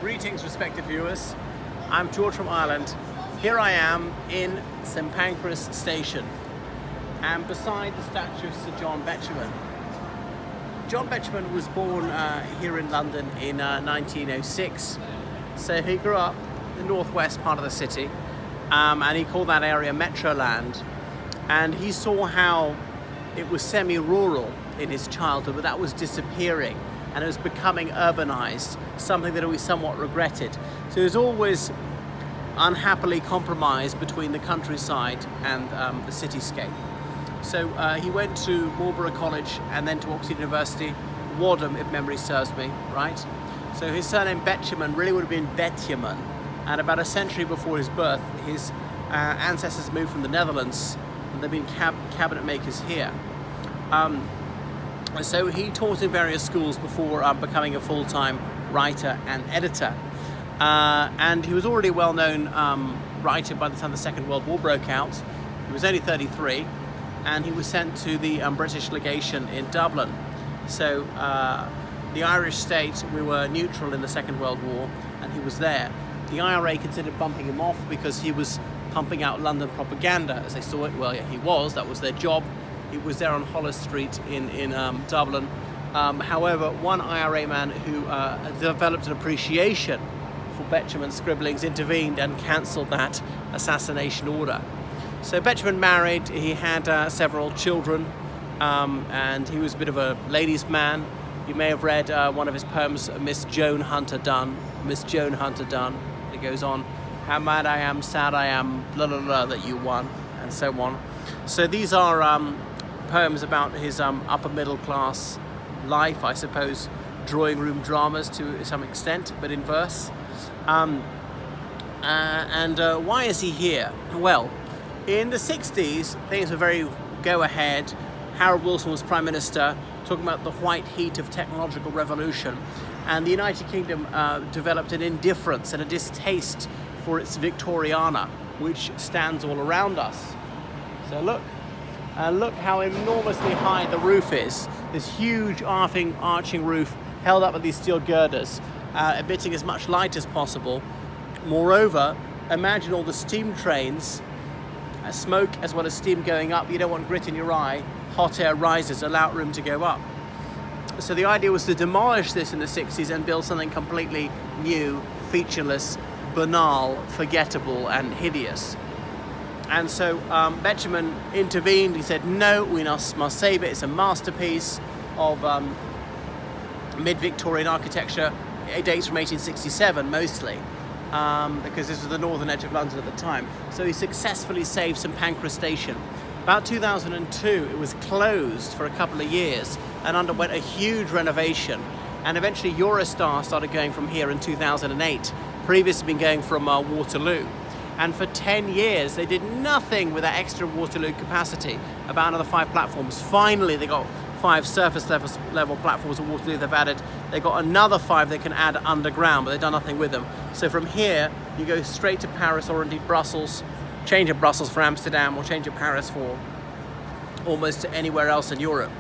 Greetings, respected viewers. I'm George from Ireland. Here I am in St Pancras station, and beside the statue of Sir John Betjeman. John Betjeman was born here in London in 1906. So he grew up in the northwest part of the city, and he called that area Metroland. And he saw how it was semi-rural in his childhood, but that was disappearing and it was becoming urbanized, something that we somewhat regretted. So he was always unhappily compromised between the countryside and the cityscape. So he went to Marlborough College and then to Oxford University, Wadham, if memory serves me, right? So his surname Betjeman really would have been Betjeman, and about a century before his birth, his ancestors moved from the Netherlands, and they've been cabinet makers here. So he taught in various schools before becoming a full-time writer and editor. And he was already a well-known writer by the time the Second World War broke out. He was only 33, and he was sent to the British legation in Dublin. So the Irish state, we were neutral in the Second World War, and he was there. The IRA considered bumping him off because he was pumping out London propaganda, as they saw it. Well, yeah, he was. That was their job. He was there on Holles Street in Dublin. However, one IRA man who developed an appreciation for Betjeman's scribblings intervened and cancelled that assassination order. So Betjeman married, he had several children, and he was a bit of a ladies' man. You may have read one of his poems, Miss Joan Hunter Dunn. Miss Joan Hunter Dunn. It goes on, how mad I am, sad I am, blah, blah, blah, that you won, and so on. So these are poems about his upper middle class life, I suppose, drawing room dramas to some extent, but in verse. Why is he here? Well, in the 60s, things were very go-ahead. Harold Wilson was Prime Minister, talking about the white heat of technological revolution. And the United Kingdom developed an indifference and a distaste for its Victoriana, which stands all around us. So look how enormously high the roof is. This huge arching roof held up with these steel girders, emitting as much light as possible. Moreover, imagine all the steam trains, smoke as well as steam going up. You don't want grit in your eye. Hot air rises, allow room to go up. So the idea was to demolish this in the 60s and build something completely new, featureless, banal, forgettable, and hideous. And so Betjeman intervened. He said, no, we must save it. It's a masterpiece of mid-Victorian architecture. It dates from 1867 mostly, because this was the northern edge of London at the time. So he successfully saved St Pancras station. About 2002, it was closed for a couple of years and underwent a huge renovation. And eventually Eurostar started going from here in 2008. Previously been going from Waterloo. And for 10 years, they did nothing with that extra Waterloo capacity, about another 5 platforms. Finally, they got 5 surface level platforms at Waterloo they got another 5 they can add underground, but they've done nothing with them. So from here, you go straight to Paris or indeed Brussels, change at Brussels for Amsterdam, or change at Paris for almost anywhere else in Europe.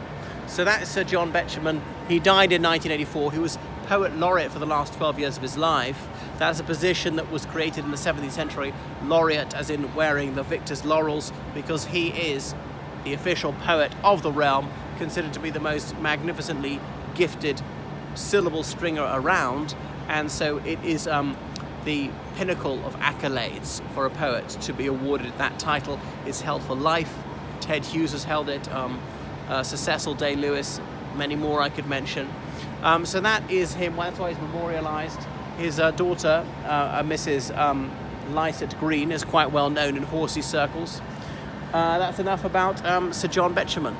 So that is Sir John Betjeman. He died in 1984. He was Poet Laureate for the last 12 years of his life. That's a position that was created in the 17th century, laureate as in wearing the victor's laurels, because he is the official poet of the realm, considered to be the most magnificently gifted syllable stringer around, and so it is the pinnacle of accolades for a poet to be awarded that title. It's held for life. Ted Hughes has held it, Sir Cecil Day-Lewis, many more I could mention. So that is him. Well, that's why he's memorialised. His daughter, Mrs. Lycett Green, is quite well known in horsey circles. That's enough about Sir John Betjeman.